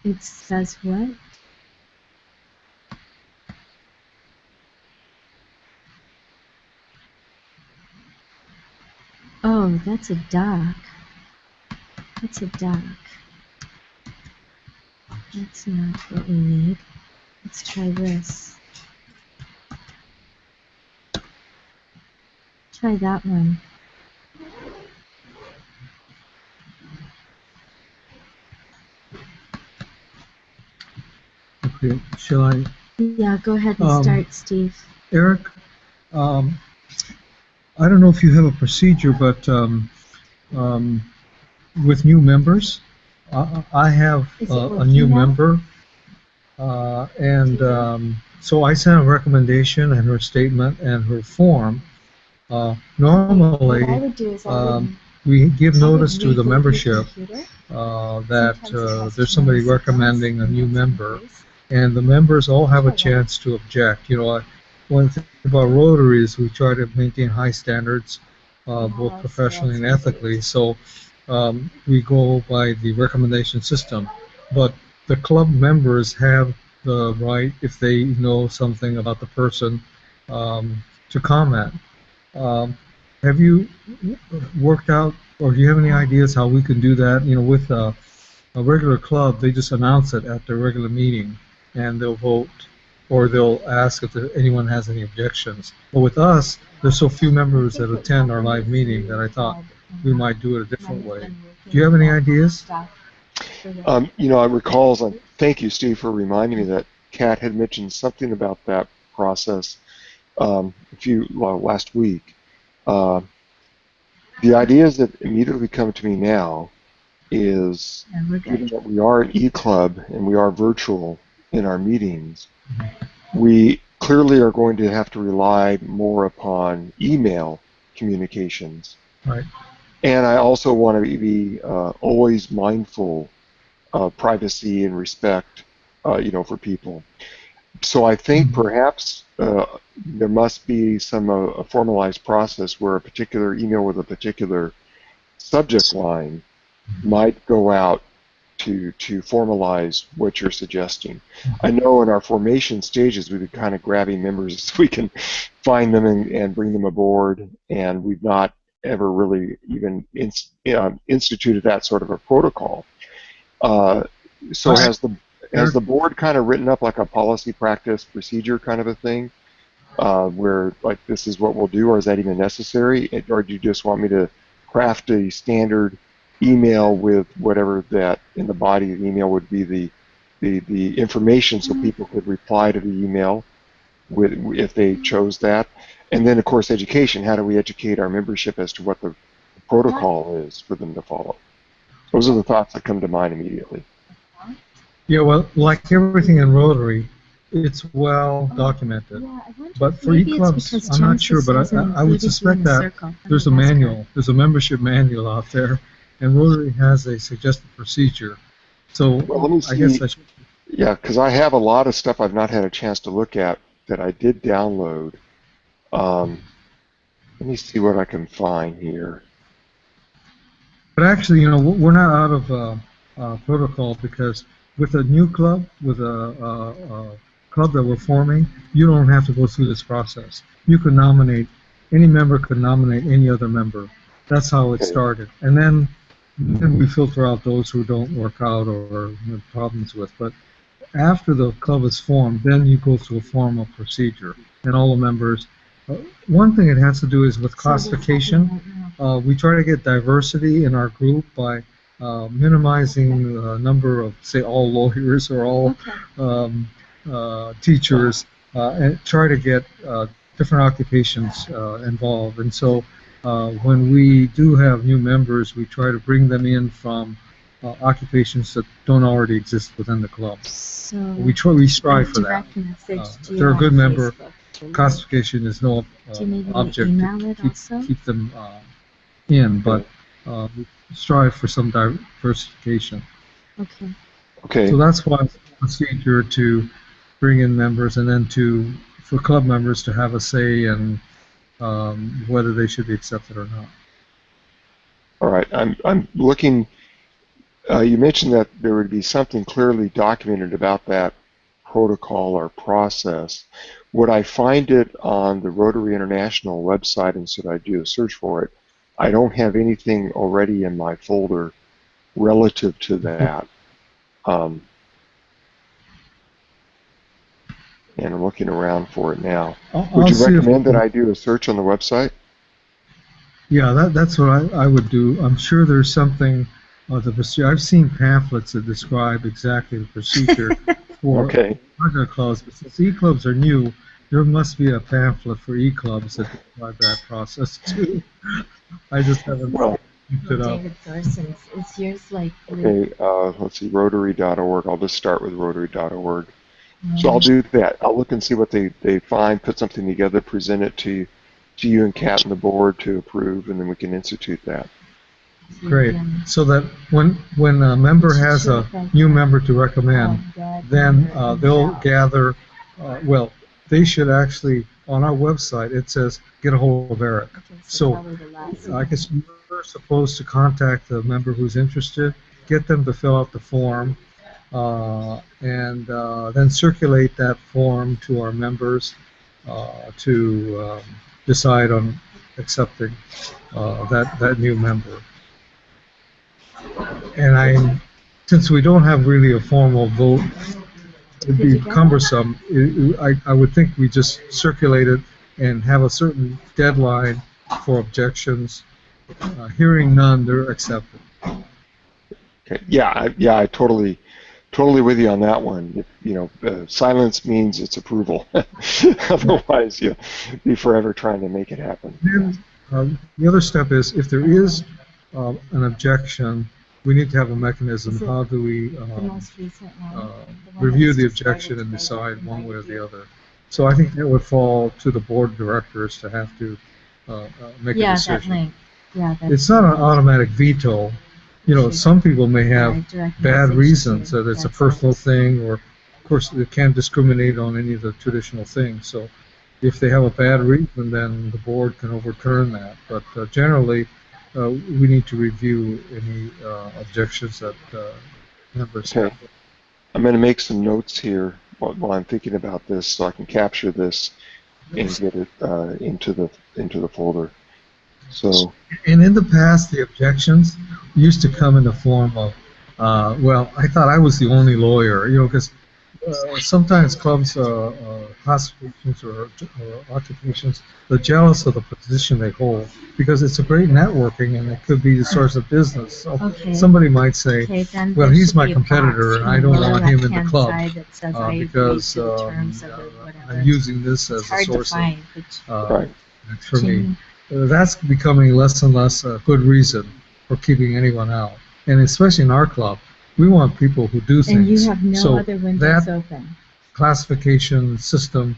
It says what? Oh, that's a dock. That's a dock. That's not what we need. Let's try this. Try that one. Okay, shall I? Yeah, go ahead and start, Steve. Eric, I don't know if you have a procedure, but with new members, I have a new member, and so I sent a recommendation and her statement and her form. Normally, we give notice to the membership that there's somebody recommending a new member, and the members all have a chance to object. You know, one thing about Rotary is we try to maintain high standards, both professionally and ethically. So we go by the recommendation system, but the club members have the right, if they know something about the person, to comment. Have you worked out, or do you have any ideas how we can do that? You know, with a regular club, they just announce it at their regular meeting, and they'll vote, or they'll ask if anyone has any objections. But with us, there's so few members that attend our live meeting that I thought we might do it a different way. Do you have any ideas? You know, I recall, thank you, Steve, for reminding me that Kat had mentioned something about that process last week. The ideas that immediately come to me now is, given that we are an e-club and we are virtual in our meetings, we clearly are going to have to rely more upon email communications. Right. And I also want to be always mindful of privacy and respect, you know, for people. So I think perhaps there must be a formalized process where a particular email with a particular subject line might go out to formalize what you're suggesting. I know in our formation stages we've been kind of grabbing members so we can find them and bring them aboard, and we've not ever really even instituted that sort of a protocol. So has the board kind of written up like a policy, practice, procedure kind of a thing, where like this is what we'll do, or is that even necessary, or do you just want me to craft a standard email with whatever that in the body of the email would be the information so people could reply to the email if they chose that? And then, of course, education. How do we educate our membership as to what the protocol is for them to follow? Those are the thoughts that come to mind immediately. Yeah, well, like everything in Rotary, it's well documented. But for e-clubs, I'm not sure, but I would suspect that there's a manual, there's a membership manual out there, and Rotary has a suggested procedure. So well, let me see. I guess I should. Yeah, because I have a lot of stuff I've not had a chance to look at that I did download. Let me see what I can find here. But actually, you know, we're not out of protocol, because with a new club, with a club that we're forming, you don't have to go through this process. You can nominate, any member could nominate any other member. That's how it started. And then we filter out those who don't work out or have problems with. But after the club is formed, then you go through a formal procedure, and all the members. One thing it has to do is with classification. We try to get diversity in our group by minimizing the number of, say, all lawyers or all teachers, and try to get different occupations involved. And so when we do have new members, we try to bring them in from occupations that don't already exist within the club. So we strive for that. If they're a good member, classification is no object to keep them in, but we strive for some diversification. Okay. So that's why it's a procedure to bring in members, and then for club members to have a say in whether they should be accepted or not. All right, I'm looking. You mentioned that there would be something clearly documented about that protocol or process. Would I find it on the Rotary International website, and should I do a search for it? I don't have anything already in my folder relative to that. And I'm looking around for it now. Would you recommend that I do a search on the website? Yeah, that's what I would do. I'm sure there's something the procedure. I've seen pamphlets that describe exactly the procedure for partner clubs, but since e-clubs are new, there must be a pamphlet for e-clubs that describe that process too. I just haven't picked it up. David Thorson's, is yours like... Okay, let's see, Rotary.org. I'll just start with Rotary.org. So I'll do that. I'll look and see what they find, put something together, present it to you and Kat and the board to approve, and then we can institute that. Great. So that when a member has a new member to recommend, then they'll gather, well, they should actually, on our website, it says, get a hold of Eric. So I guess you're supposed to contact the member who's interested, get them to fill out the form, and then circulate that form to our members to decide on accepting that new member. And since we don't have really a formal vote, it'd be cumbersome. I would think we just circulate it and have a certain deadline for objections. Hearing none, they're accepted. Okay. Yeah, I totally with you on that one. Silence means it's approval. Otherwise, you'll be forever trying to make it happen. Then the other step is, if there is an objection, we need to have a mechanism. How do we review the objection and decide one way or the other? So I think that would fall to the board of directors to have to make a decision. It's not an automatic veto. Some people may have bad reasons, that it's a personal thing, or, of course, they can't discriminate on any of the traditional things. So if they have a bad reason, then the board can overturn that. But generally, we need to review any objections that members have. I'm going to make some notes here while I'm thinking about this, so I can capture this and get it into the folder. So. And in the past, the objections used to come in the form of, well, I thought I was the only lawyer, because sometimes clubs, classifications or occupations, they're jealous of the position they hold because it's a great networking and it could be the source of business. So somebody might say, well, he's my competitor and I don't want him in the club because I'm using this as a source of for me. That's becoming less and less a good reason for keeping anyone out. And especially in our club, we want people who do things. And you have no other windows open. Classification system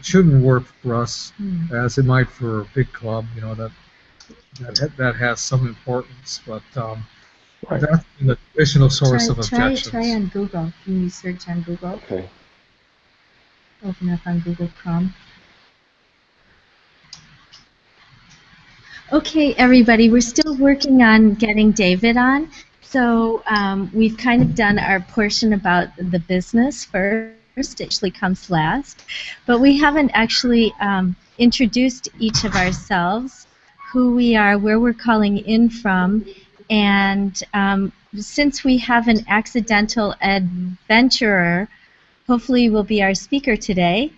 shouldn't work for us as it might for a big club, that has some importance. But that's the additional source of objections. Try on Google. Can you search on Google? Okay. Open up on Google Chrome. Okay, everybody, we're still working on getting David on. So we've kind of done our portion about the business first. It usually comes last. But we haven't actually introduced each of ourselves, who we are, where we're calling in from. And since we have an accidental adventurer, hopefully will be our speaker today.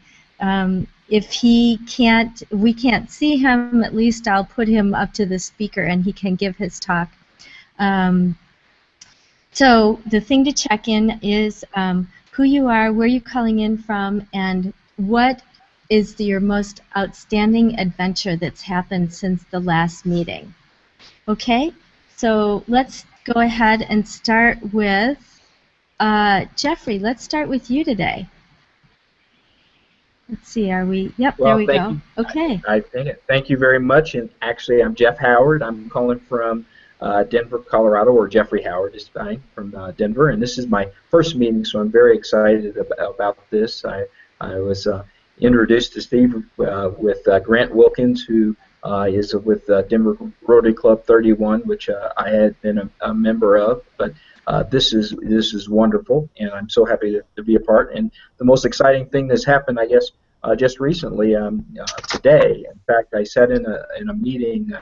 If we can't see him, at least I'll put him up to the speaker and he can give his talk. So the thing to check in is who you are, where you're calling in from, and what is your most outstanding adventure that's happened since the last meeting. Okay? So let's go ahead and start with Jeffrey. Let's start with you today. Let's see, are we? Yep, well, there we go. Okay. I think it. Thank you very much. And actually, I'm Jeff Howard. I'm calling from Denver, Colorado, or Jeffrey Howard is fine, from Denver. And this is my first meeting, so I'm very excited about this. I was introduced to Steve with Grant Wilkins, who is with Denver Rotary Club 31, which I had been a member of. But this is wonderful, and I'm so happy to be a part. And the most exciting thing that's happened, I guess, just recently, today. In fact, I sat in a meeting,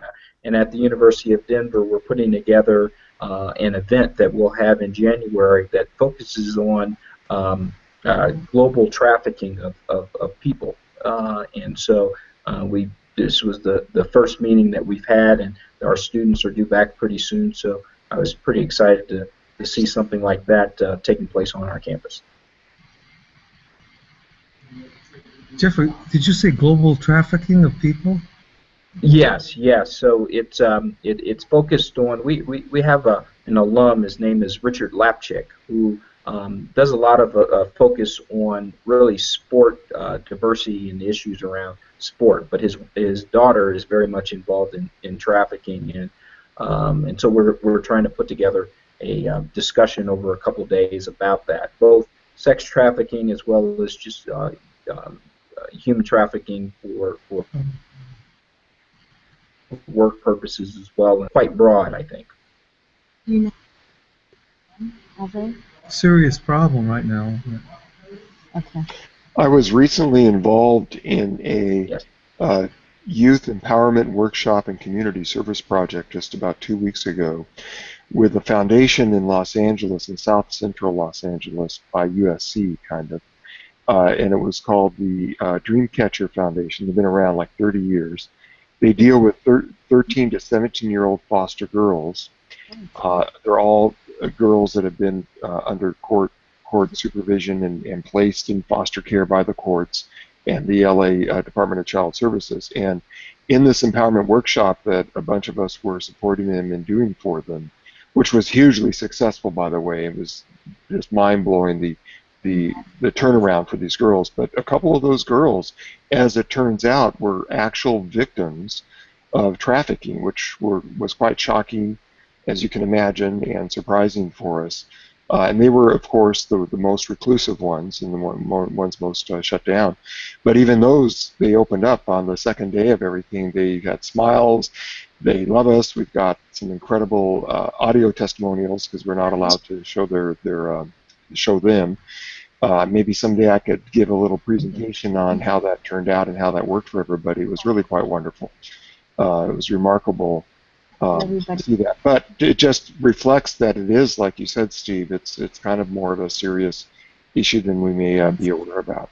and at the University of Denver, we're putting together an event that we'll have in January that focuses on global trafficking of people. And so this was the first meeting that we've had, and our students are due back pretty soon. So I was pretty excited to see something like that taking place on our campus. Jeffrey, did you say global trafficking of people? Yes. So it's focused on. We have an alum. His name is Richard Lapchick, who does a lot of focus on really sport diversity and the issues around sport. But his daughter is very much involved in trafficking, and so we're trying to put together a discussion over a couple days about that, both sex trafficking as well as just human trafficking for work purposes as well, and quite broad, I think. Serious problem right now. Okay. I was recently involved in a youth empowerment workshop and community service project just about 2 weeks ago with a foundation in Los Angeles, in South Central Los Angeles, by USC, kind of. And it was called the Dreamcatcher Foundation. They've been around like 30 years. They deal with 13 to 17-year-old foster girls. They're all girls that have been under court supervision and placed in foster care by the courts and the LA Department of Child Services. And in this empowerment workshop that a bunch of us were supporting them and doing for them, which was hugely successful, by the way, it was just mind-blowing, the turnaround for these girls. But a couple of those girls, as it turns out, were actual victims of trafficking, which was quite shocking, as you can imagine, and surprising for us. And they were, of course, the most reclusive ones and the ones most shut down. But even those, they opened up on the second day of everything. They had smiles. They love us. We've got some incredible audio testimonials because we're not allowed to show show them. Maybe someday I could give a little presentation on how that turned out and how that worked for everybody. It was really quite wonderful. It was remarkable to see that. But it just reflects that it is, like you said, Steve, it's kind of more of a serious issue than we may be aware about.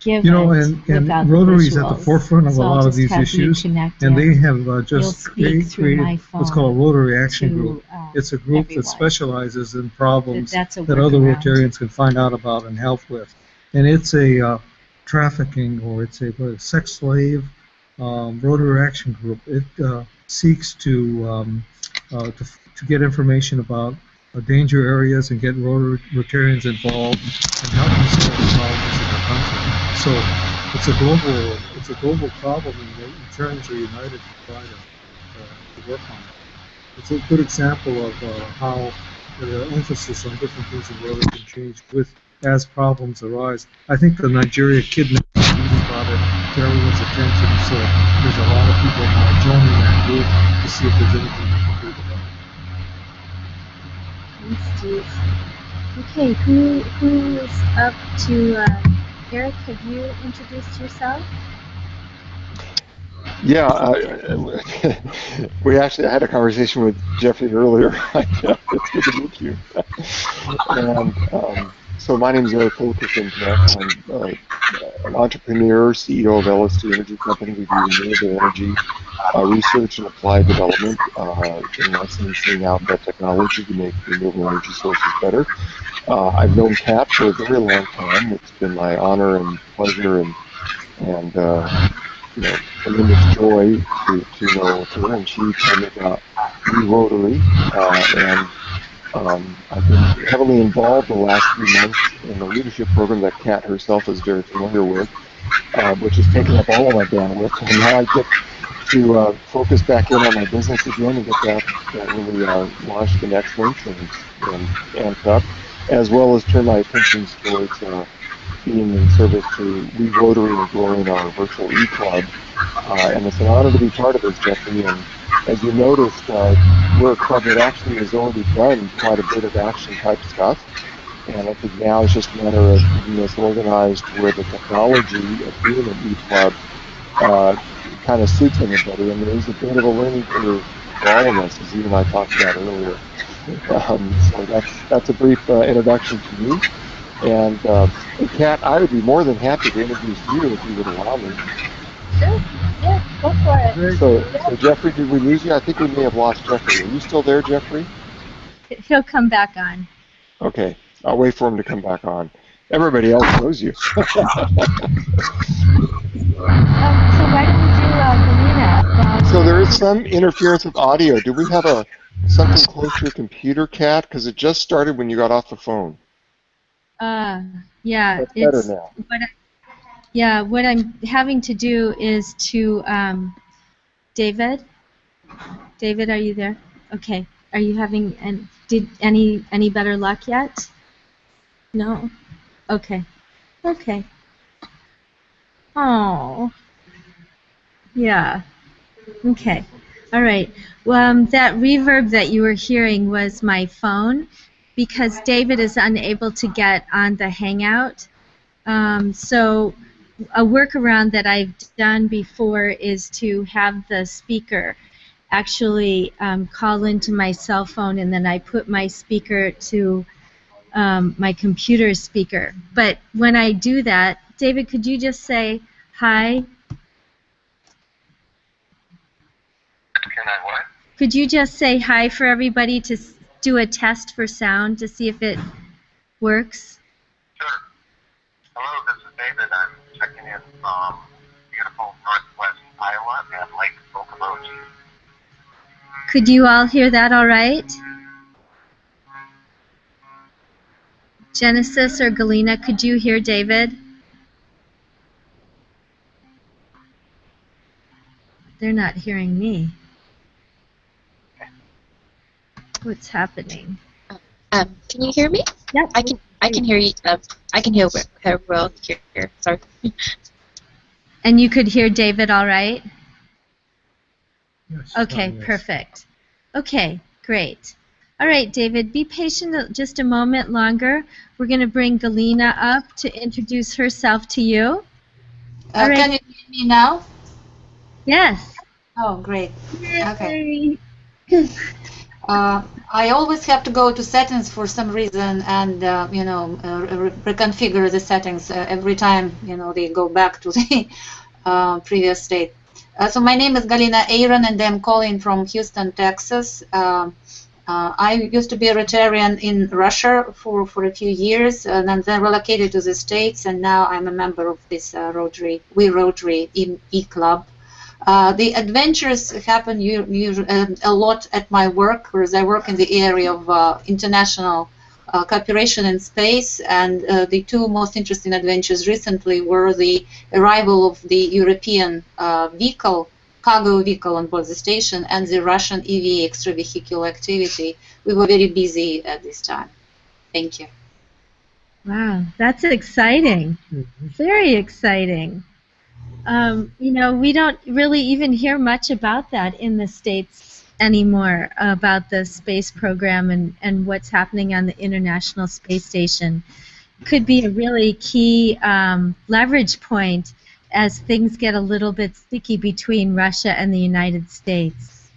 You know, and Rotary is at the forefront of a lot of these issues, and they have just created what's called a Rotary Action Group. It's a group that specializes in problems that other Rotarians can find out about and help with. And it's a trafficking, or it's a sex slave Rotary Action Group. It seeks to get information about danger areas and get Rotarians involved and help them solve problems in our country. So it's a global problem, and Rotarians are united to try to work on it. It's a good example of how the emphasis on different things in Rotary can change as problems arise. I think the Nigeria kidnapping really brought it to everyone's attention, so there's a lot of people now joining that group to see if there's anything we can do about it. Thanks, Steve. Okay, who is up to? Eric, have you introduced yourself? Yeah, I had a conversation with Jeffrey earlier. It's good to meet you. And so my name is Eric Thoreson. I'm an entrepreneur, CEO of LS2 Energy Company. We do renewable energy research and applied development in licensing out that technology to make renewable energy sources better. I've known Kat for a very long time. It's been my honor and pleasure and tremendous joy to know her, and she told me about Rotary, and I've been heavily involved the last 3 months in a leadership program that Kat herself is very familiar with, which has taken up all of my bandwidth, and now I get to focus back in on my business again and get that really launched in excellence and amped up, as well as turn my attentions towards being in service to We Rotary and growing our virtual e-club. And it's an honor to be part of this, Jeffrey. And as you noticed, we're a club that actually has already done quite a bit of action type stuff. And I think now it's just a matter of getting this organized where the technology of being an e-club kind of suits everybody. And there's a bit of a learning curve for all of us, as you and I talked about earlier. So that's a brief introduction to me. And Kat, I would be more than happy to introduce you if you would allow me. Sure. Yeah, go for it. So Jeffrey, did we lose you? I think we may have lost Jeffrey. Are you still there, Jeffrey? He'll come back on. Okay, I'll wait for him to come back on. Everybody else knows you. So why don't we do Galena? So there is some interference with audio. Do we have something close to your computer, Kat? Because it just started when you got off the phone. Yeah, That's better now. What I'm having to do is to, David, are you there? Okay. Are you having any better luck yet? No? Okay. Okay. Oh. Yeah. Okay. All right. Well, that reverb that you were hearing was my phone because David is unable to get on the Hangout. So a workaround that I've done before is to have the speaker actually call into my cell phone, and then I put my speaker to my computer speaker. But when I do that, David, could you just say hi? Can I what? Could you just say hi for everybody to do a test for sound to see if it works? Sure. Hello, this is David. I'm checking in from beautiful northwest Iowa and Lake Okoboji. Could you all hear that all right? Genesis or Galena, could you hear David? They're not hearing me. What's happening? Can you hear me? Yep. I can hear you. I can hear her well here. Sorry. And you could hear David all right? Yes, Okay, yes. perfect. Okay, great. All right, David, be patient just a moment longer. We're going to bring Galena up to introduce herself to you. All right. Can you hear me now? Yes. Oh, great. Okay. Yay. I always have to go to settings for some reason and, reconfigure the settings every time, they go back to the previous state. So my name is Galina Aaron, and I'm calling from Houston, Texas. I used to be a Rotarian in Russia for a few years, and then relocated to the States, and now I'm a member of this Rotary e-club. The adventures happen a lot at my work, whereas I work in the area of international cooperation in space, and the two most interesting adventures recently were the arrival of the European cargo vehicle on board the station, and the Russian EVA, extravehicular activity. We were very busy at this time. Thank you. Wow, that's exciting. Very exciting. We don't really even hear much about that in the States anymore, about the space program and what's happening on the International Space Station. Could be a really key leverage point as things get a little bit sticky between Russia and the United States.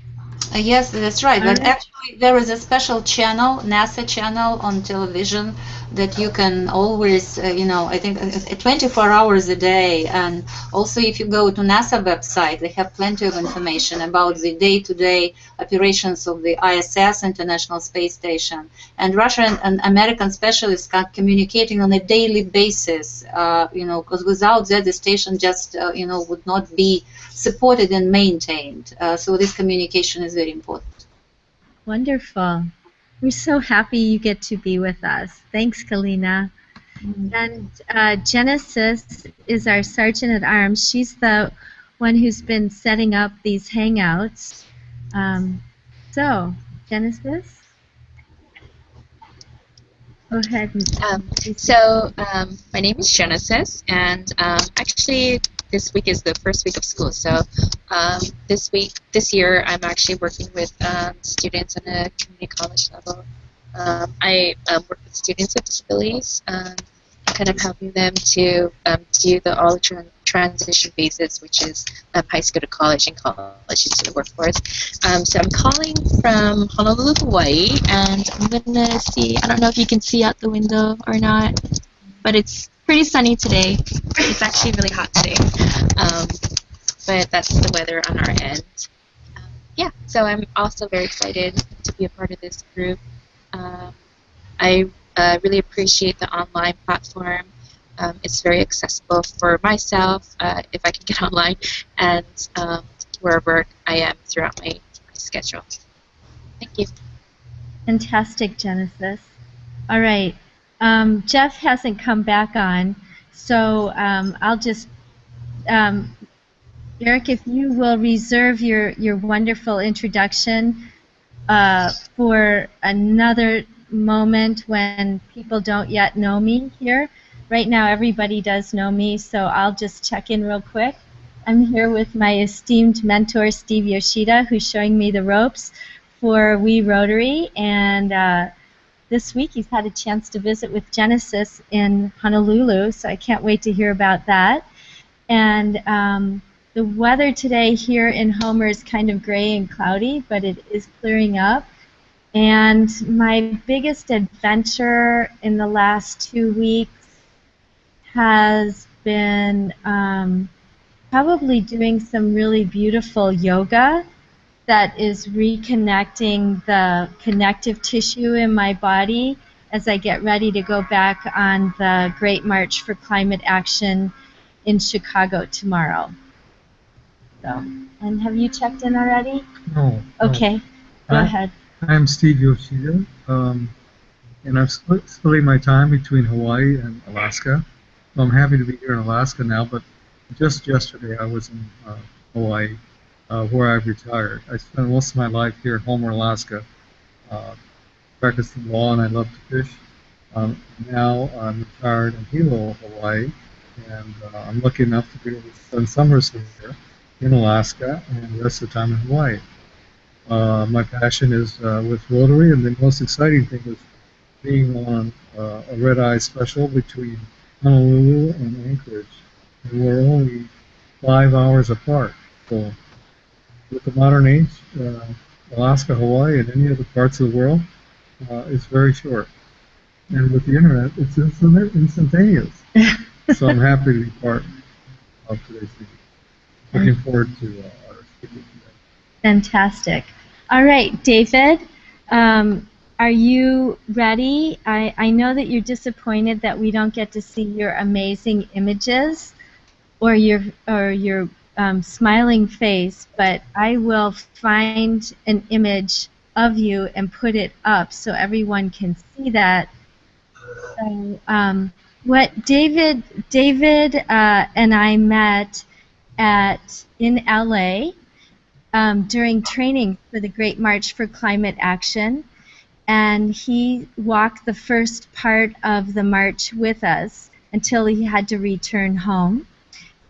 Yes, that's right. But actually, there is a special channel, NASA channel on television that you can always, I think 24 hours a day. And also, if you go to NASA website, they have plenty of information about the day-to-day operations of the ISS, International Space Station. And Russian and American specialists are communicating on a daily basis, because without that, the station just, would not be supported and maintained. So this communication is very important. Wonderful. We're so happy you get to be with us. Thanks, Galina. And Genesis is our Sergeant at Arms. She's the one who's been setting up these hangouts. So, Genesis? Go ahead. My name is Genesis, and actually, this week is the first week of school. So, this year, I'm actually working with students on a community college level. I work with students with disabilities, kind of helping them to do the all transition phases, which is high school to college and college into the workforce. So I'm calling from Honolulu, Hawaii, and I'm gonna see. I don't know if you can see out the window or not, but it's pretty sunny today. It's actually really hot today, but that's the weather on our end. Yeah, so I'm also very excited to be a part of this group. I really appreciate the online platform. It's very accessible for myself if I can get online, and wherever I am throughout my schedule. Thank you. Fantastic, Genesis. All right. Jeff hasn't come back on, so I'll just, Eric, if you will reserve your wonderful introduction for another moment when people don't yet know me here. Right now, everybody does know me, so I'll just check in real quick. I'm here with my esteemed mentor, Steve Yoshida, who's showing me the ropes for We Rotary, and this week he's had a chance to visit with Genesis in Honolulu, so I can't wait to hear about that. And the weather today here in Homer is kind of gray and cloudy, but it is clearing up. And my biggest adventure in the last 2 weeks has been probably doing some really beautiful yoga that is reconnecting the connective tissue in my body as I get ready to go back on the Great March for Climate Action in Chicago tomorrow. So, and have you checked in already? No. Okay, go ahead. I'm Steve Yoshida, and I'm splitting my time between Hawaii and Alaska. So I'm happy to be here in Alaska now, but just yesterday I was in Hawaii, where I've retired. I spent most of my life here in Homer, Alaska, practicing law, and I love to fish. Now I'm retired in Hilo, Hawaii, and I'm lucky enough to be able to spend summers here in Alaska and the rest of the time in Hawaii. My passion is with Rotary, and the most exciting thing is being on a red-eye special between Honolulu and Anchorage. And we're only 5 hours apart. So with the modern age, Alaska, Hawaii, and any other parts of the world is very short. And with the internet, it's instantaneous. So I'm happy to be part of today's meeting. Looking forward to our speaking today. Fantastic. All right, David, are you ready? I know that you're disappointed that we don't get to see your amazing images or your smiling face, but I will find an image of you and put it up so everyone can see that. So, what David and I met in LA during training for the Great March for Climate Action, and he walked the first part of the march with us until he had to return home.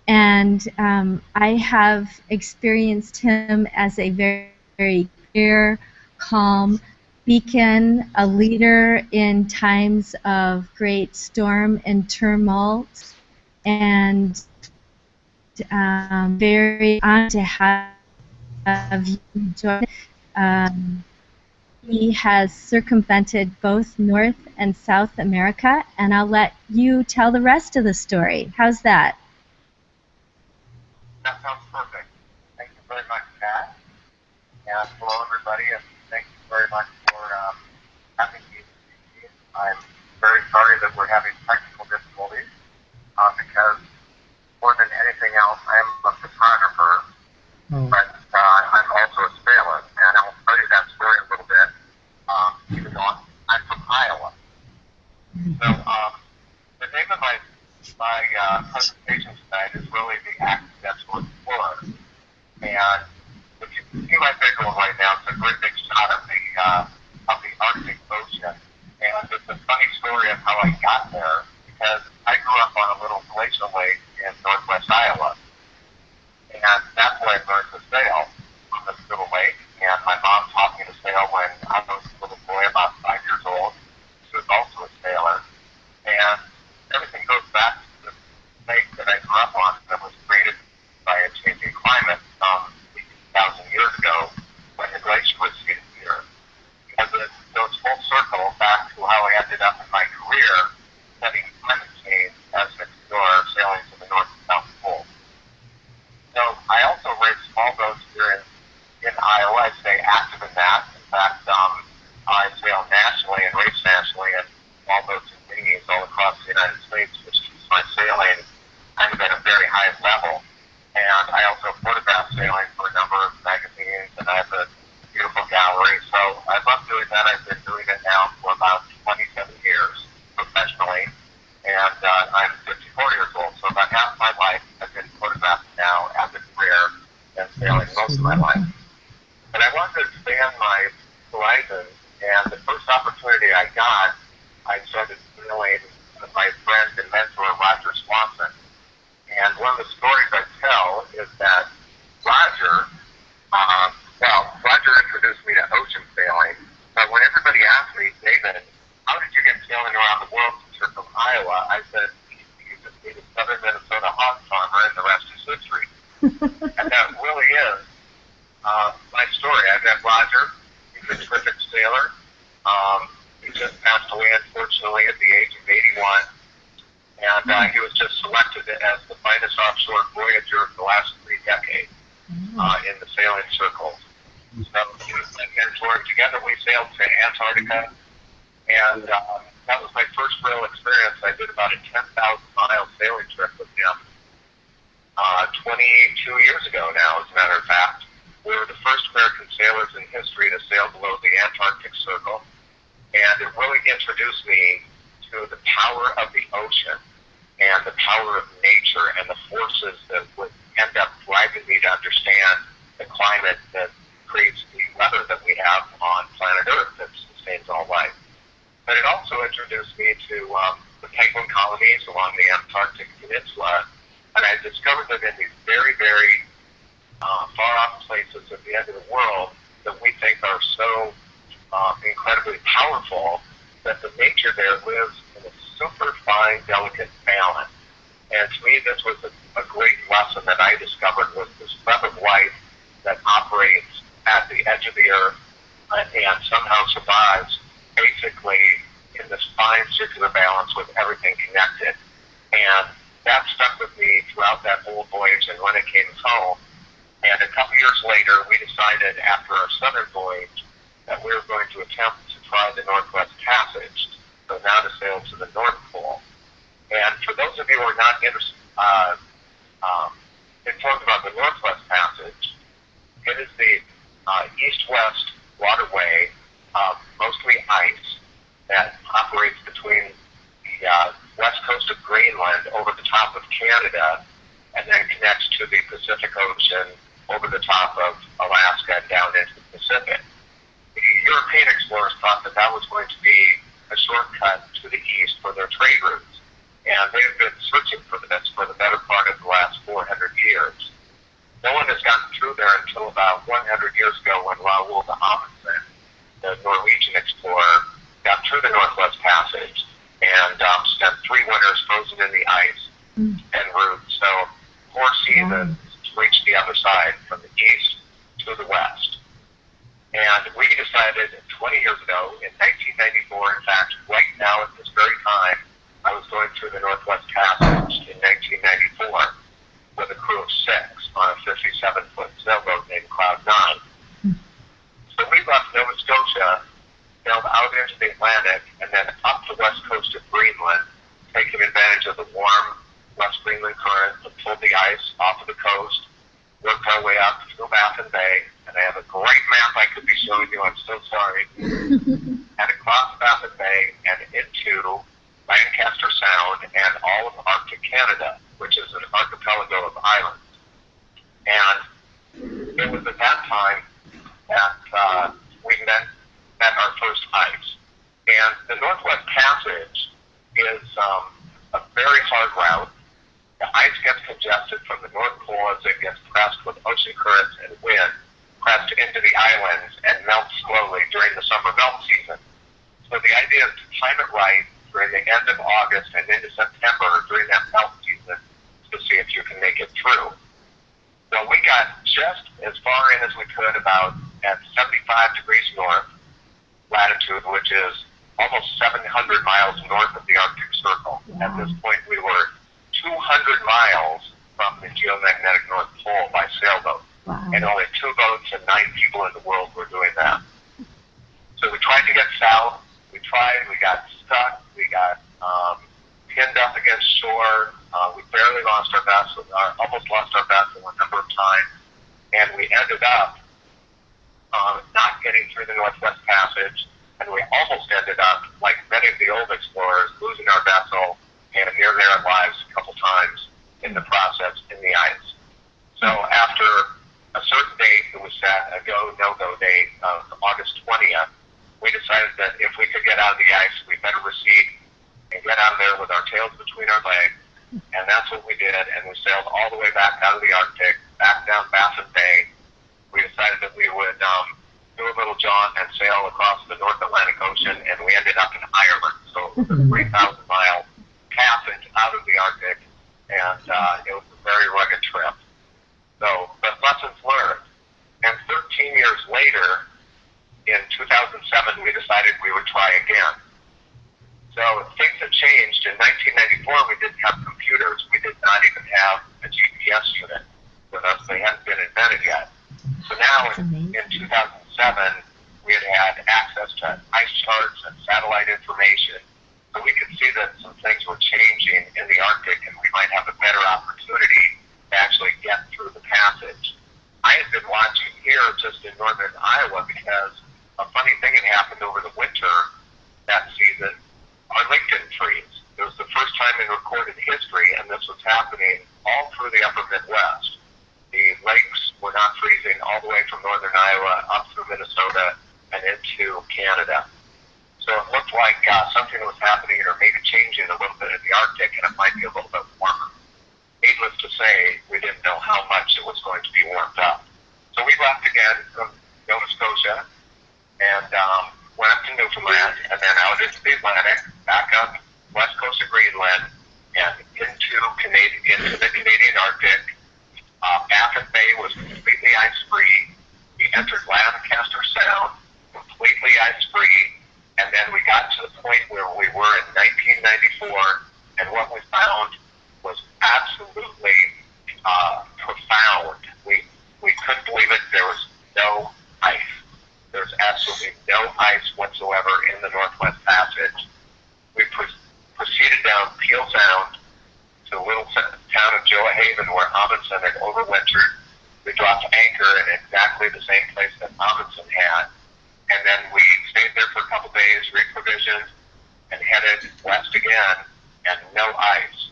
And I have experienced him as a very, very clear, calm beacon, a leader in times of great storm and tumult, and very honored to have you join. He has circumvented both North and South America, and I'll let you tell the rest of the story. How's that? That sounds perfect. Thank you very much, Kat. And hello, everybody, and thank you very much for having me. I'm very sorry that we're having technical difficulties because more than anything else, I'm a photographer, but I'm also a sailor, and I'll tell you that story a little bit, even though I'm from Iowa. So the name of my presentation tonight is really the accidental explorer. And if you can see my visual right now, it's a great big shot of the Arctic Ocean. And it's a funny story ended up in my career studying climate change as an explorer sailing to the North and South Pole. So I also race small boats here in Iowa. I stay active in that. In fact, I sail nationally and race nationally in small boats and dinghies all across the United States, which keeps my sailing kind of at a very high level. And I also photograph sailing for a number of magazines, and I have a beautiful gallery. So I love doing that. I've been doing it now for about 27 years professionally, and I'm 54 years old. So about half my life I've been photographing now as a career and sailing most of my life. But I wanted to expand my horizons, and the first opportunity I got, I started sailing with my friend and mentor, Roger Swanson. And one of the stories I tell is that Roger introduced me to ocean sailing, but when everybody asked me, David, how did you get sailing around the world to Circle, Iowa? I said, you just need a southern Minnesota hog farmer, and the rest is history. And that really is my story. I met Roger. He's a terrific sailor. He just passed away, unfortunately, at the age of 81. And he was just selected as the finest offshore voyager of the last 3 decades in the sailing circles. So he was my mentor. Together we sailed to Antarctica, and that was my first real experience. I did about a 10,000-mile sailing trip with him 22 years ago now, as a matter of fact. We were the first American sailors in history to sail below the Antarctic Circle, and it really introduced me to the power of the ocean and the power of nature and the forces that would end up driving me to understand the climate that creates the weather that we have on planet Earth that sustains all life. But it also introduced me to the penguin colonies along the Antarctic Peninsula, and I discovered that in these very, very far-off places at the end of the world that we think are so incredibly powerful, that the nature there lives in a super fine, delicate balance. And to me, this was a great lesson that I discovered, was this web of life that operates at the edge of the earth and somehow survives basically in this fine circular balance with everything connected. And that stuck with me throughout that whole voyage and when it came home. And a couple years later, we decided after our southern voyage that we were going to attempt to try the Northwest Passage, so now to sail to the North Pole. And for those of you who are not informed about the Northwest Passage, it is the east-west waterway, mostly ice, that operates between the west coast of Greenland over the top of Canada, and then connects to the Pacific Ocean over the top of Alaska and down into the Pacific. The European explorers thought that that was going to be a shortcut to the east for their trade routes, and they have been searching for this for the better part of the last 400 years. No one has gotten through there until about 100 years ago when Raoul de Amundsen, the Norwegian explorer, got through the Northwest Passage and spent 3 winters frozen in the ice en route. So 4 seasons to reach the other side from the east to the west. And we decided 20 years ago, in 1994, in fact, right now at this very time, I was going through the Northwest Passage in 1994 with a crew of 6 on a 57-foot sailboat named Cloud 9. So we left Nova Scotia, sailed out into the Atlantic, and then up the west coast of Greenland, taking advantage of the warm West Greenland current that pulled the ice off of the coast, worked our way up through Baffin Bay, and I have a great map I could be showing you, I'm so sorry, and across Baffin Bay and into Lancaster Sound and all of Arctic Canada, which is an archipelago of islands. And it was at that time that we met our first ice. And the Northwest Passage is a very hard route. The ice gets congested from the North Pole as it gets pressed with ocean currents and wind, pressed into the islands and melts slowly during the summer melt season. So the idea is to time it right during the end of August and into September during that melt season to see if you can make it through. Well, we got just as far in as we could, about at 75 degrees north latitude, which is almost 700 miles north of the Arctic Circle. Wow. At this point, we were 200 miles from the geomagnetic North Pole by sailboat. Wow. And only 2 boats and 9 people in the world were doing that. So we tried to get south. We got stuck. We got pinned up against shore. We barely lost our vessel, almost lost our vessel a number of times. And we ended up not getting through the Northwest Passage. And we almost ended up, like many of the old explorers, losing our vessel and near their lives a couple times in the process in the ice. So after a certain date that was set, a go, no-go date of August 20th, we decided that if we could get out of the ice, we better recede and get out of there with our tails between our legs. And that's what we did, and we sailed all the way back out of the Arctic, back down Baffin Bay. We decided that we would do a little jaunt and sail across the North Atlantic Ocean, and we ended up in Ireland. So it was a 3,000-mile passage out of the Arctic, and it was a very rugged trip. So, but lessons learned. And 13 years later, in 2007, we decided we would try again. So things have changed. In 1994, we didn't have computers. We did not even have a GPS unit with us. They hadn't been invented yet. So now in 2007, we had access to ice charts and satellite information. So we could see that some things were changing in the Arctic, and we might have a better opportunity to actually get through the passage. I had been watching here just in northern Iowa because a funny thing had happened over the winter that season. Our lake didn't freeze. It was the first time in recorded history, and this was happening all through the upper Midwest. The lakes were not freezing all the way from northern Iowa up through Minnesota and into Canada. So it looked like something was happening or maybe changing a little bit in the Arctic, and it might be a little bit warmer. Needless to say, we didn't know how much it was going to be warmed up. So we left again from Nova Scotia and went up to Newfoundland and then out into the Atlantic, back up west coast of Greenland, and into the Canadian Arctic. Baffin Bay was completely ice-free. We entered Lancaster Sound, completely ice-free, and then we got to the point where we were in 1994, and what we found was absolutely profound. We couldn't believe it. There was no ice. There's absolutely no ice whatsoever in the Northwest Passage. We proceeded down Peel Sound to the little town of Joahaven where Amundsen had overwintered. We dropped anchor in exactly the same place that Amundsen had. And then we stayed there for a couple days, reprovisioned, and headed west again, and no ice.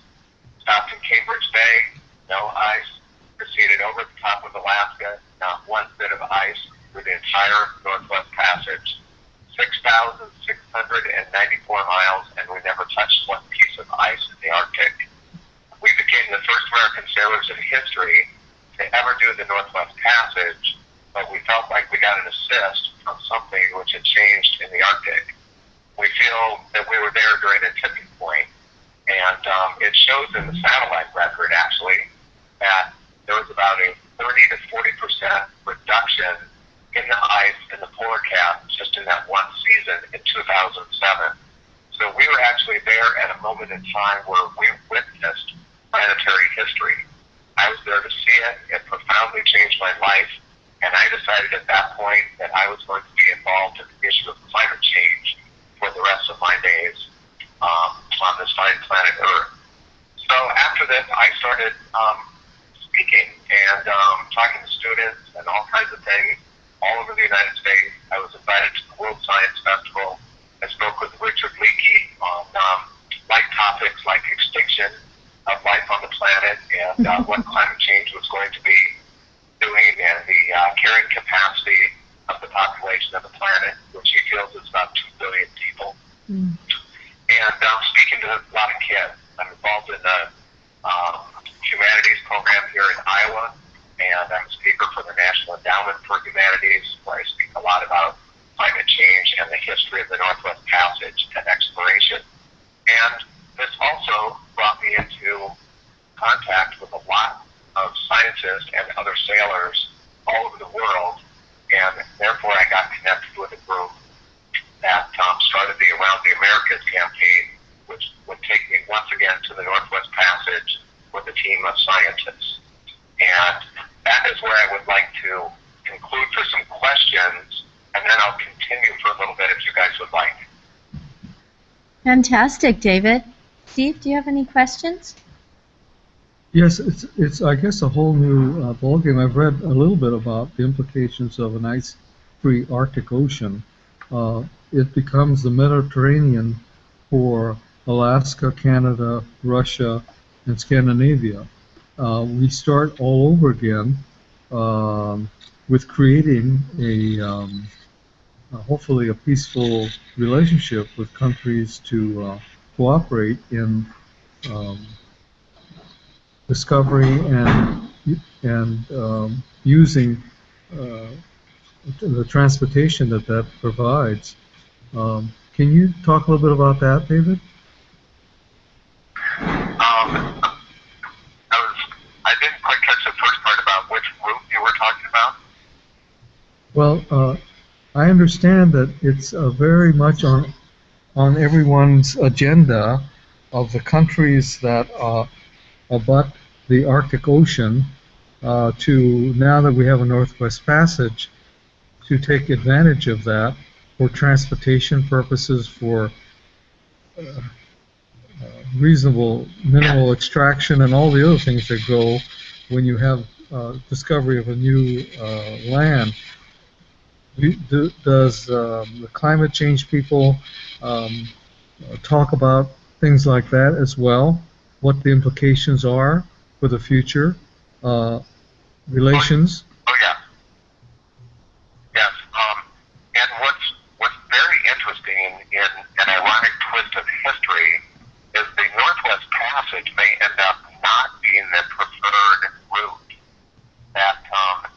Stopped in Cambridge Bay, no ice. Proceeded over the top of Alaska, not one bit of ice through the entire Northwest Passage. 6,694 miles, and we never touched one piece of ice in the Arctic. We became the first American sailors in history to ever do the Northwest Passage, but we felt like we got an assist from something which had changed in the Arctic. We feel that we were there during a tipping point, and it shows in the satellite record, actually, that there was about a 30 to 40% reduction in the ice in the polar cap just in that one season in 2007. So we were actually there at a moment in time where we witnessed planetary history. I was there to see it. It profoundly changed my life, and I decided at that point that I was going to be involved in the issue of climate change for the rest of my days on this fine planet Earth. So after this, I started speaking and talking to students and all kinds of things all over the United States. I was invited to the World Science Festival. I spoke with Richard Leakey on light topics like extinction of life on the planet and what climate change was going to be doing and the carrying capacity of the population of the planet, which he feels is about 2 billion people. And I'm speaking to a lot of kids. I'm involved in the humanities program here in Iowa, and I'm a speaker for the National Endowment for Humanities, where I speak a lot about then I'll continue for a little bit if you guys would like. Fantastic, David. Steve, do you have any questions? Yes, it's I guess a whole new ballgame. I've read a little bit about the implications of an ice-free Arctic Ocean. It becomes the Mediterranean for Alaska, Canada, Russia, and Scandinavia. We start all over again with creating hopefully a peaceful relationship with countries to cooperate in discovery and using the transportation that provides. Can you talk a little bit about that, David? I didn't quite catch the first part about which route you were talking about. Well, I understand that it's very much on everyone's agenda of the countries that abut the Arctic Ocean to, now that we have a Northwest Passage, to take advantage of that for transportation purposes, for reasonable mineral extraction, and all the other things that go when you have discovery of a new land. Does the climate change people talk about things like that as well? What the implications are for the future relations? Oh yeah. Yes. And what's very interesting in an ironic twist of history is the Northwest Passage may end up not being the preferred route. That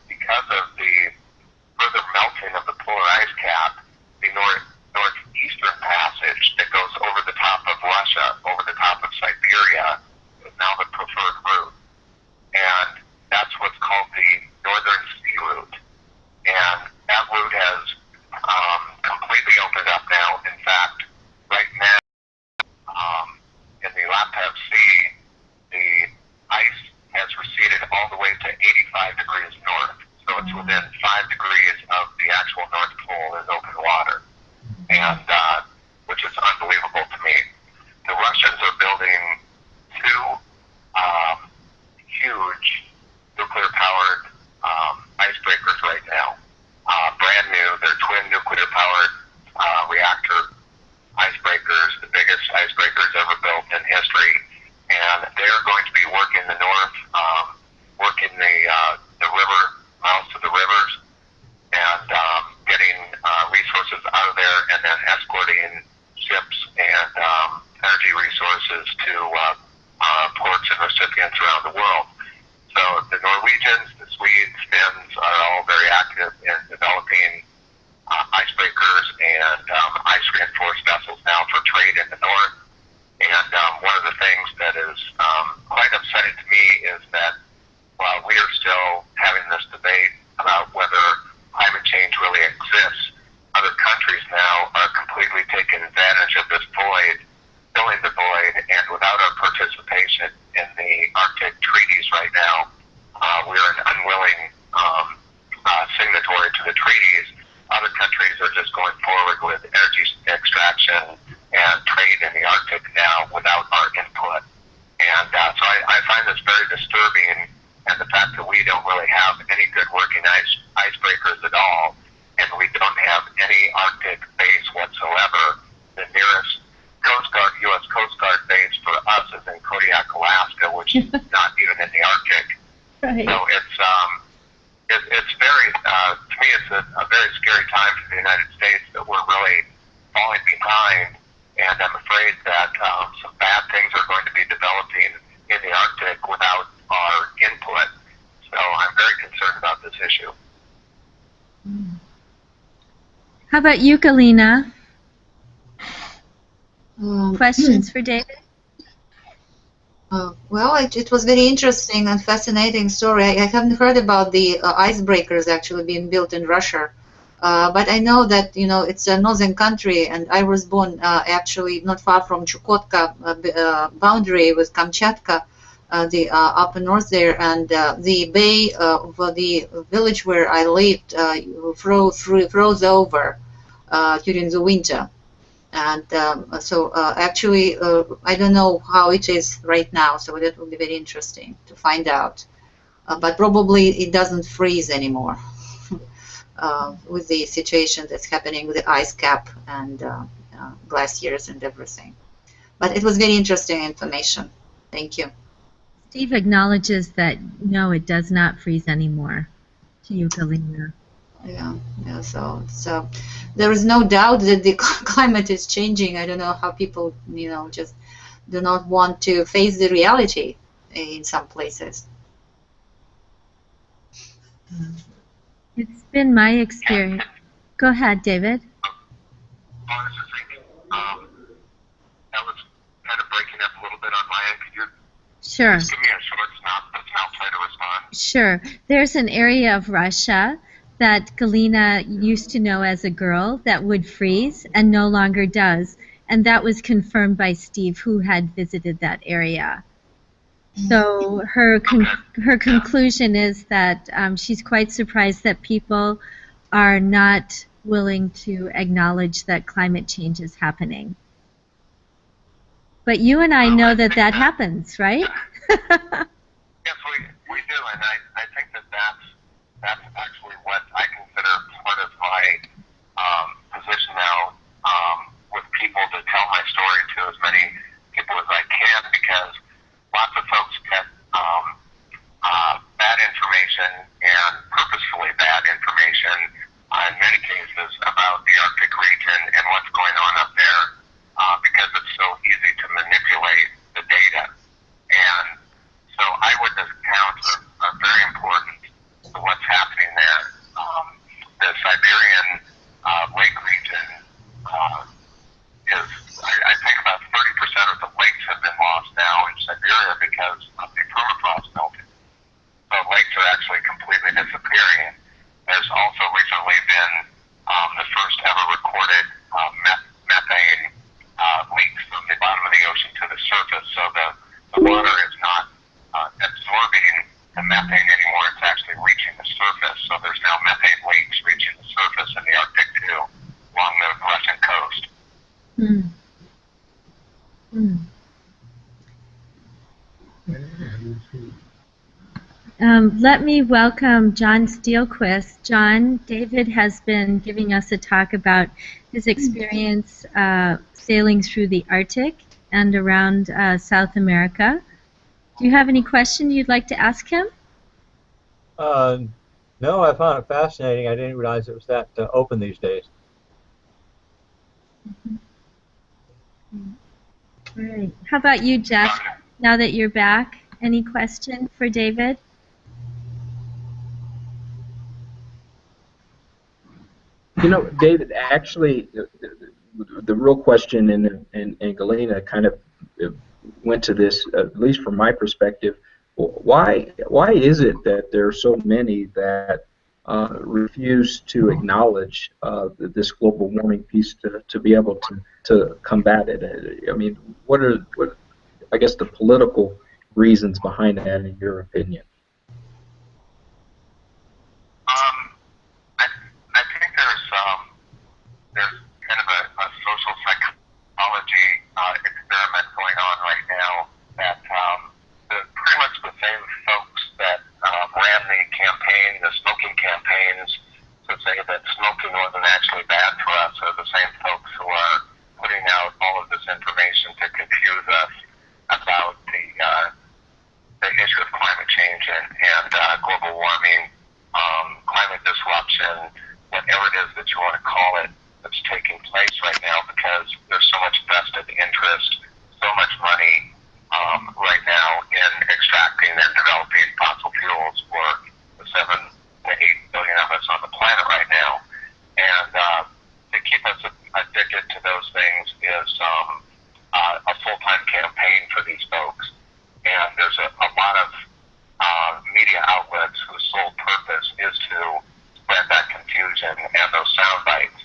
because of the further melting of the polar ice cap, the northeastern passage that goes over the top of Russia, over the top of Siberia, is now the preferred route. And that's what's called the Northern Sea Route. And that route has completely opened up now. In fact, right now, in the Laptev Sea, the ice has receded all the way to 85 degrees north. So it's within 5 degrees of the actual North Pole is open water, and which is unbelievable to me. The Russians are building two huge nuclear-powered icebreakers right now. Brand new, they're twin nuclear-powered reactor icebreakers, the biggest icebreakers ever built in history, and they're going to be working the north, working the river, miles to the rivers, and getting resources out of there, and then escorting ships and energy resources to ports and recipients around the world. So the Norwegians, the Swedes, Finns are all very active in developing icebreakers and ice-reinforced vessels now for trade in the north. And one of the things that is quite upsetting to me is that while we are still having this debate about whether climate change really exists, other countries now are completely taking advantage of this void, filling the void, and without our participation in the Arctic treaties right now, we're an unwilling signatory to the treaties. Other countries are just going forward with energy extraction and trade in the Arctic now without our input. And so I find this very disturbing, and the fact that we don't really have any good working icebreakers at all, and we don't have any Arctic base whatsoever. The nearest Coast Guard, U.S. Coast Guard base for us is in Kodiak, Alaska, which is not even in the Arctic. Right. So it's very, to me, it's a very scary time for the United States that we're really falling behind, and I'm afraid that some bad things are going to be developing in the Arctic without our input. So I'm very concerned about this issue. How about you, Galina? Questions for David? Well, it was very interesting and fascinating story. I haven't heard about the icebreakers actually being built in Russia, but I know that it's a northern country, and I was born actually not far from Chukotka boundary with Kamchatka. the up north there, and the bay of the village where I lived froze over during the winter. And so actually, I don't know how it is right now, so that will be very interesting to find out. But probably it doesn't freeze anymore with the situation that's happening with the ice cap and glaciers and everything. But it was very interesting information. Thank you. Steve acknowledges that no, it does not freeze anymore. To you, Galina. Yeah, yeah. So there is no doubt that the climate is changing. I don't know how people, just do not want to face the reality in some places. It's been my experience. Go ahead, David. I was just thinking, that was kind of breaking up a little bit on my end. Could you Sure. just give me a short synopsis and I'll try to respond? Sure. There's an area of Russia that Galina used to know as a girl that would freeze and no longer does. And that was confirmed by Steve, who had visited that area. So her conclusion is that she's quite surprised that people are not willing to acknowledge that climate change is happening. But you and I know that that happens, right? Yes, we do, and I think that's actually what I consider part of my position now with people, to tell my story to as many people as I can, because lots of folks get bad information, and purposefully bad information in many cases, about the Arctic region and what's going on up there, because it's so easy to manipulate the data. And so eyewitness accounts are very important to what's happening there. The Siberian lake region is, I think about 30% of the lakes have been lost now in Siberia because of the permafrost melting. So lakes are actually completely disappearing. There's also recently been the first ever recorded methane leaks from the bottom of the ocean to the surface. So the water is not absorbing the methane anymore. It's actually reaching the surface. So there's now methane leaks reaching the surface in the Arctic too, along the Russian coast. Mm. Mm. Let me welcome John Steelquist. John, David has been giving us a talk about his experience sailing through the Arctic and around South America. Do you have any question you'd like to ask him? No, I found it fascinating. I didn't realize it was that open these days. All right. How about you, Jeff? Now that you're back, any question for David? David, actually, the real question, and Galina kind of went to this, at least from my perspective. Why is it that there are so many that refuse to acknowledge this global warming piece to be able to combat it? I mean, what are I guess the political reasons behind that, in your opinion? I think there's kind of a social psychology experiment going on right now that pretty much the same folks that ran the campaign, the smoking campaigns, to say that smoking wasn't actually bad for us, are the same folks who are putting out all of this information to confuse us about the issue of climate change and global warming, climate disruption, whatever it is that you want to call it, that's taking place right now, because there's so much vested interest, so much money right now in extracting and developing fossil fuels for the 7 to 8 billion of us on the planet right now. And to keep us addicted to those things is a full-time campaign for these folks. And there's a lot of media outlets whose sole purpose is to spread that confusion and those sound bites.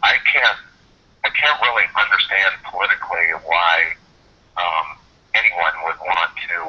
I can't really understand politically why anyone would want to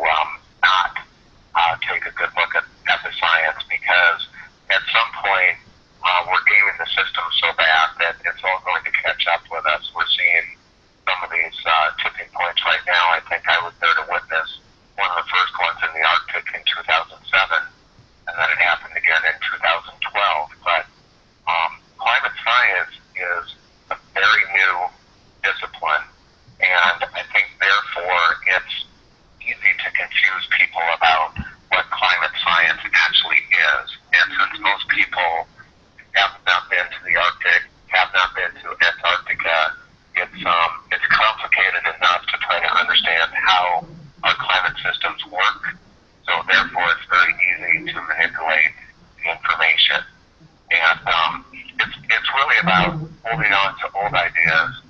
really about holding on to old ideas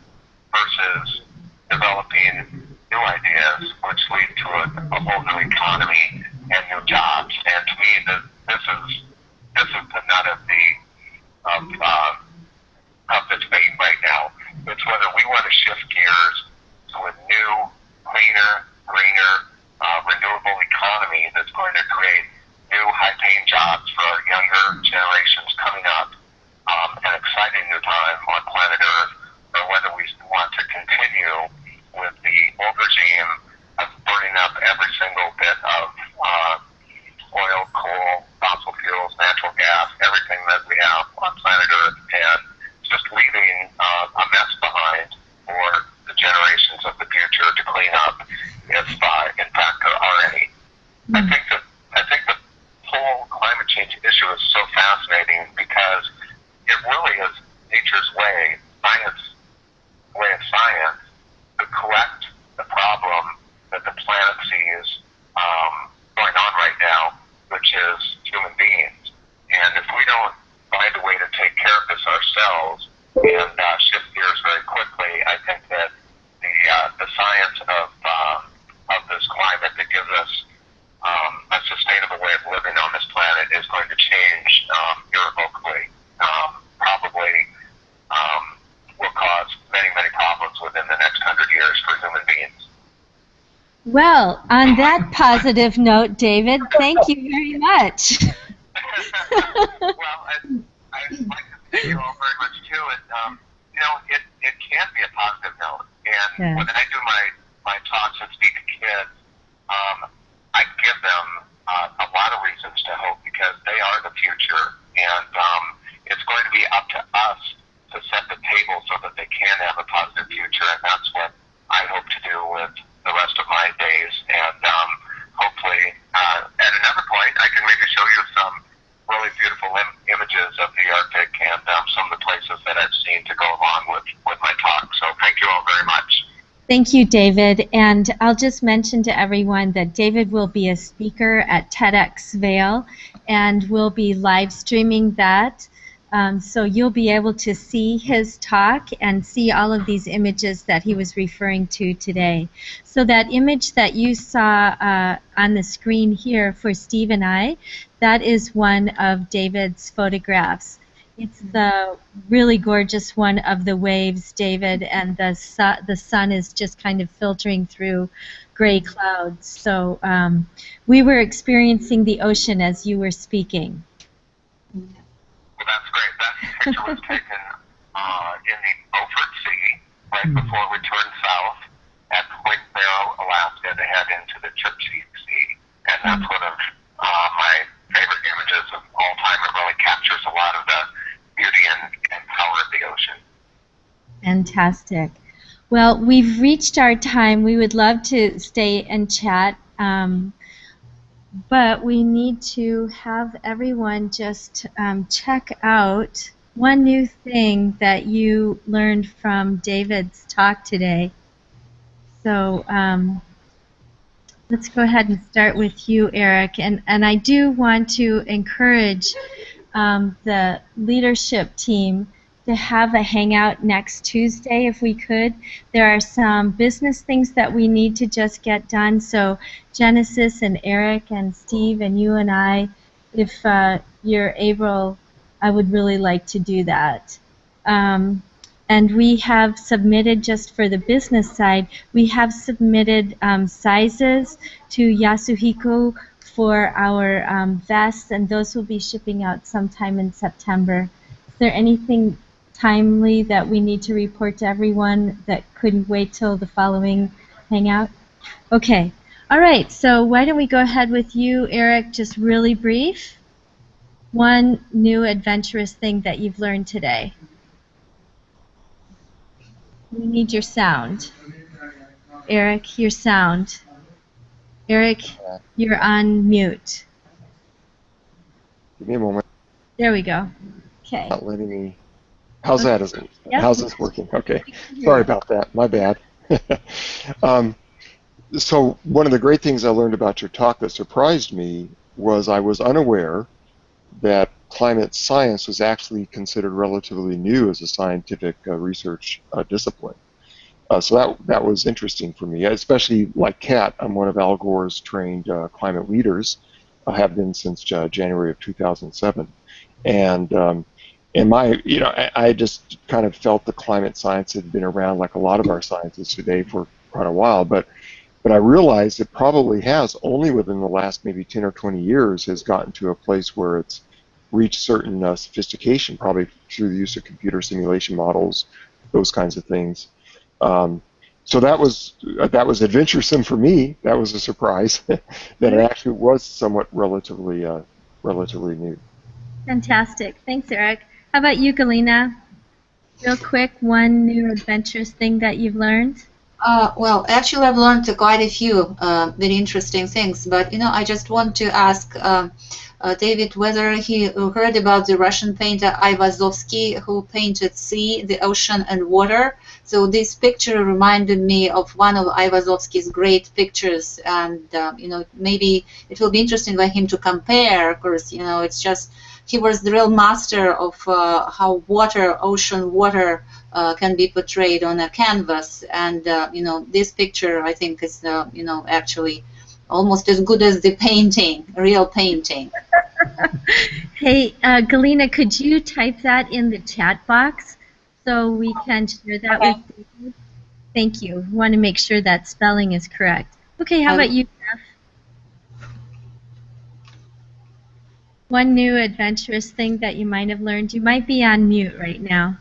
versus developing new ideas, which lead to a whole new economy and new jobs. And to me, this is the nut of the debate right now. It's whether we want to shift gears to a new, cleaner, greener, renewable economy that's going to create new, high-paying jobs for our younger generations coming up, an exciting new time on planet Earth, or whether we want to continue with the old regime of burning up every single bit of oil, coal, fossil fuels, natural gas, everything that we have on planet Earth, and just leaving a mess behind for the generations of the future to clean up, if in fact there are any. I think the whole climate change issue is so fascinating because it really is nature's way, way of science, to correct the problem that the planet sees going on right now, which is human beings. And if we don't find a way to take care of this ourselves and shift gears very quickly, I think that the science of this climate that gives us a sustainable way of living on this planet is going to change irrevocably. Probably will cause many, many problems within the next 100 years for human beings. Well, on that positive note, David, thank you very much. Well, I'd like to thank you all very much too. And it can be a positive note. And when I do my talks and speak to kids, I give them a lot of reasons to hope because they are the future, and it's going to be up to us to set the table so that they can have a positive future, and that's what I hope to do with the rest of my days. And hopefully, at another point, I can maybe show you some really beautiful images of the Arctic and some of the places that I've seen to go along with my talk. So thank you all very much. Thank you, David. And I'll just mention to everyone that David will be a speaker at TEDx Vail, and we'll be live streaming that. So you'll be able to see his talk and see all of these images that he was referring to today. So that image that you saw on the screen here for Steve and I, that is one of David's photographs. It's the really gorgeous one of the waves, David, and the sun is just kind of filtering through gray clouds. So we were experiencing the ocean as you were speaking. Well, that's great. That picture was taken in the Beaufort Sea right before we turned south at Point Barrow, Alaska, to head into the Chukchi Sea. And that's one of my favorite images of all time. It really captures a lot of the beauty and power of the ocean. Fantastic. Well, we've reached our time. We would love to stay and chat, but we need to have everyone just check out one new thing that you learned from David's talk today. So let's go ahead and start with you, Eric. And I do want to encourage the leadership team to have a hangout next Tuesday if we could. There are some business things that we need to just get done. So Genesis and Eric and Steve and you and I, if you're able, I would really like to do that. And we have submitted, just for the business side, we have submitted sizes to Yasuhiko for our vests, and those will be shipping out sometime in September. Is there anything timely that we need to report to everyone that couldn't wait till the following hangout? Okay. All right. So why don't we go ahead with you, Eric, just really brief. One new adventurous thing that you've learned today. We need your sound. Eric, your sound. Eric, you're on mute. Give me a moment. There we go. Okay. Not letting me. How's that? Is it? Yep. How's this working? Okay. Sorry about that. My bad. So one of the great things I learned about your talk that surprised me was I was unaware that climate science was actually considered relatively new as a scientific research discipline. So that was interesting for me, especially like Kat. I'm one of Al Gore's trained climate leaders. I have been since January of 2007, and I just kind of felt the climate science had been around like a lot of our sciences today for quite a while, but I realized it probably has only within the last maybe 10 or 20 years has gotten to a place where it's reached certain sophistication, probably through the use of computer simulation models, those kinds of things. So that was adventuresome for me. That was a surprise that it actually was somewhat relatively new. Fantastic. Thanks, Eric. How about you, Galina? Real quick, one new adventurous thing that you've learned? Well, actually, I've learned quite a few very interesting things. But I just want to ask David whether he heard about the Russian painter Ayvazovsky, who painted sea, the ocean, and water. So this picture reminded me of one of Ayvazovsky's great pictures, and maybe it will be interesting for him to compare. Of course, it's just he was the real master of how ocean water can be portrayed on a canvas, and this picture I think is actually almost as good as the painting, real painting. Hey, Galina, could you type that in the chat box so we can share that with you? Thank you. We want to make sure that spelling is correct. Okay, how about you, Jeff? One new adventurous thing that you might have learned. You might be on mute right now.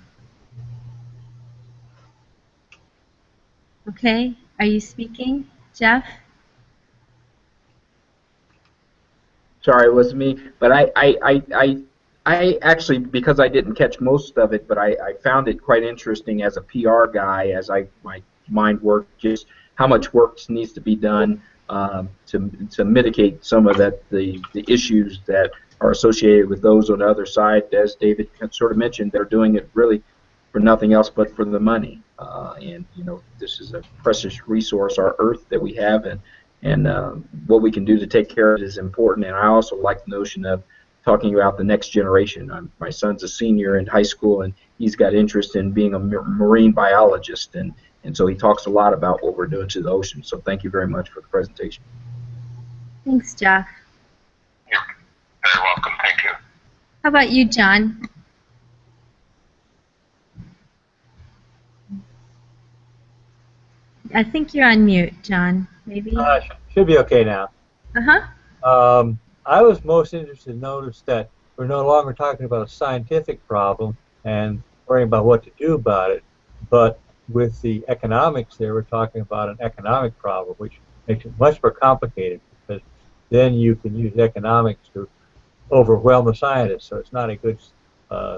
Okay, are you speaking, Jeff? Sorry, it was me. But I actually, because I didn't catch most of it, but I found it quite interesting as a PR guy, as my mind worked, just how much work needs to be done to mitigate some of the issues that are associated with those on the other side. As David sort of mentioned, they're doing it really for nothing else but for the money. And this is a precious resource, our Earth that we have, and what we can do to take care of it is important. And I also like the notion of talking about the next generation. My son's a senior in high school, and he's got interest in being a marine biologist, and so he talks a lot about what we're doing to the ocean. So thank you very much for the presentation. Thanks, Jeff. You're very welcome. Thank you. How about you, John? I think you're on mute, John. Maybe? Should be okay now. Uh-huh. I was most interested to notice that we're no longer talking about a scientific problem and worrying about what to do about it, but with the economics there, we're talking about an economic problem, which makes it much more complicated, because then you can use economics to overwhelm the scientists, so it's not a good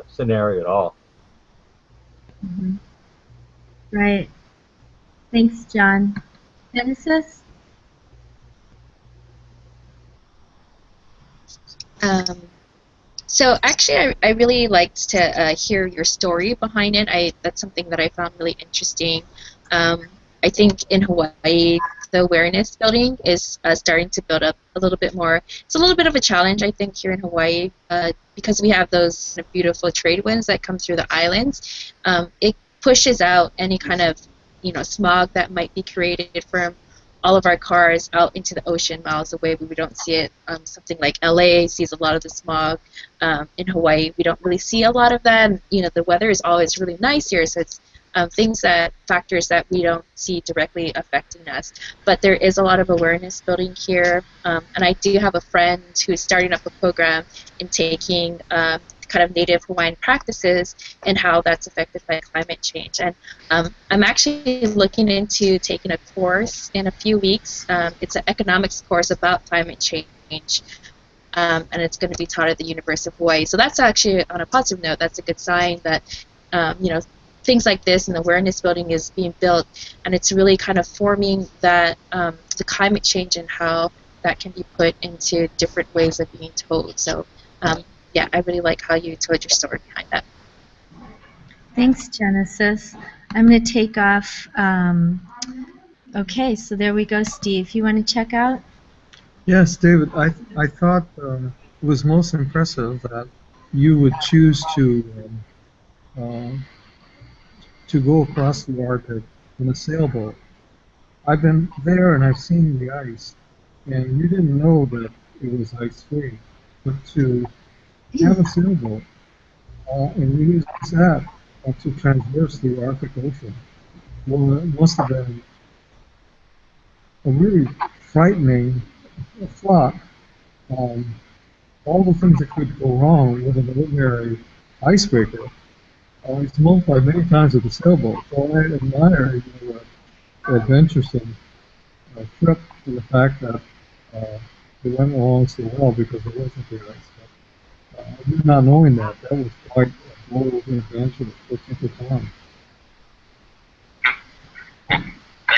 scenario at all. Mm-hmm. Right. Thanks, John. Genesis? So actually, I really liked to hear your story behind it. That's something that I found really interesting. I think in Hawaii, the awareness building is starting to build up a little bit more. It's a little bit of a challenge, I think, here in Hawaii because we have those beautiful trade winds that come through the islands. It pushes out any kind of smog that might be created from all of our cars out into the ocean miles away, but we don't see it. Something like LA sees a lot of the smog. In Hawaii, we don't really see a lot of that. The weather is always really nice here, so it's factors that we don't see directly affecting us. But there is a lot of awareness building here, and I do have a friend who's starting up a program in taking kind of native Hawaiian practices and how that's affected by climate change. And I'm actually looking into taking a course in a few weeks. It's an economics course about climate change, and it's going to be taught at the University of Hawaii. So that's actually, on a positive note, that's a good sign that things like this and awareness building is being built, and it's really kind of forming that the climate change and how that can be put into different ways of being told. So yeah, I really like how you told your story behind that. Thanks, Genesis. I'm going to take off. Okay, so there we go, Steve. You want to check out? Yes, David. I thought it was most impressive that you would choose to go across the Arctic in a sailboat. I've been there and I've seen the ice, and you didn't know that it was ice-free. But to have a sailboat and use that to traverse the Arctic Ocean, well, it must have been a really frightening thought. Um, all the things that could go wrong with an ordinary icebreaker it's multiplied many times with the sailboat. So I admire your adventuresome trip and the fact that it went along so well because it wasn't the ice. Not knowing that, that was quite a bold adventure that took the time. Thank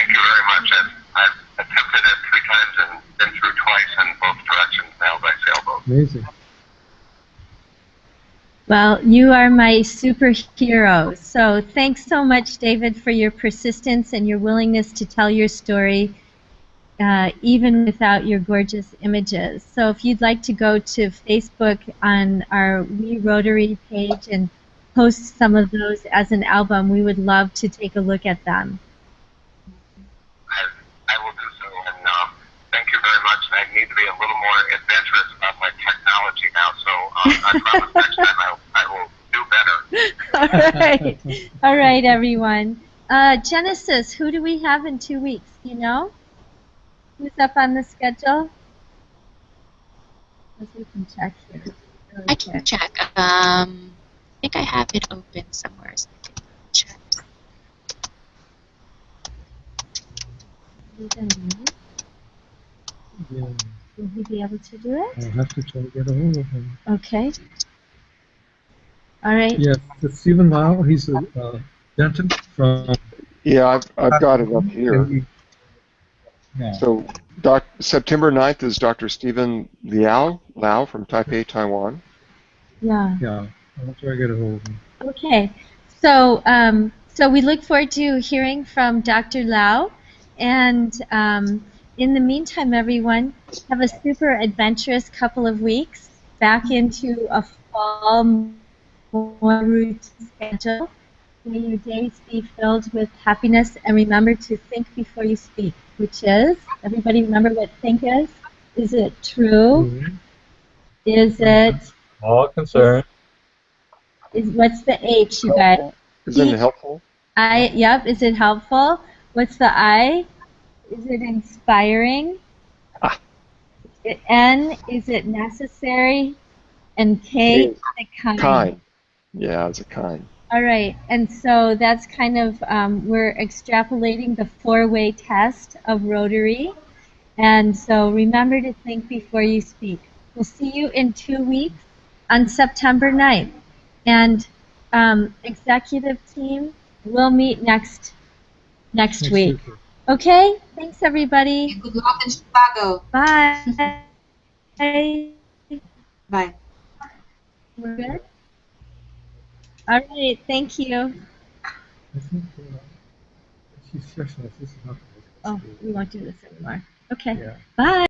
you very much. I've attempted it 3 times and been through twice in both directions now by sailboat. Amazing. Well, you are my superhero. So thanks so much, David, for your persistence and your willingness to tell your story, even without your gorgeous images. So if you'd like to go to Facebook on our We Rotary page and post some of those as an album, we would love to take a look at them. I will do so, and thank you very much. I need to be a little more adventurous about my technology now, so I promise next time I will do better. All right. All right, everyone. Genesis, who do we have in 2 weeks? Do you know? Who's up on the schedule? Let's we can check here. Really I can check. I think I have it open somewhere, so I can check. Yeah. Will he be able to do it? I'll have to try to get a hold of him. Okay. All right. Yes, it's Stephen Lau. He's a dentist from. Yeah, I've got it up here. Yeah. So September 9th is Dr. Stephen Lau from Taipei, Taiwan. Yeah. Yeah, I'll try to get a hold of him. Okay. So, so we look forward to hearing from Dr. Lau. And in the meantime, everyone, have a super adventurous couple of weeks back into a fall, more routine schedule. May your days be filled with happiness, and remember to think before you speak, which is, everybody remember what think is? Is it true? Mm-hmm. Is it? All concerned. What's the H, you guys? Isn't it helpful? Yep, is it helpful? What's the I? Is it inspiring? Ah. N, is it necessary? And K, is it kind? Kind. Yeah, it's a kind. All right, and so that's kind of, we're extrapolating the 4-way test of Rotary. And so remember to think before you speak. We'll see you in 2 weeks on September 9th. And executive team will meet next week. Okay? Thanks, everybody. And good luck in Chicago. Bye. Bye. We're good? All right, thank you. I think she's specialist. This is not the Oh, we won't do this anymore. Okay. Yeah. Bye.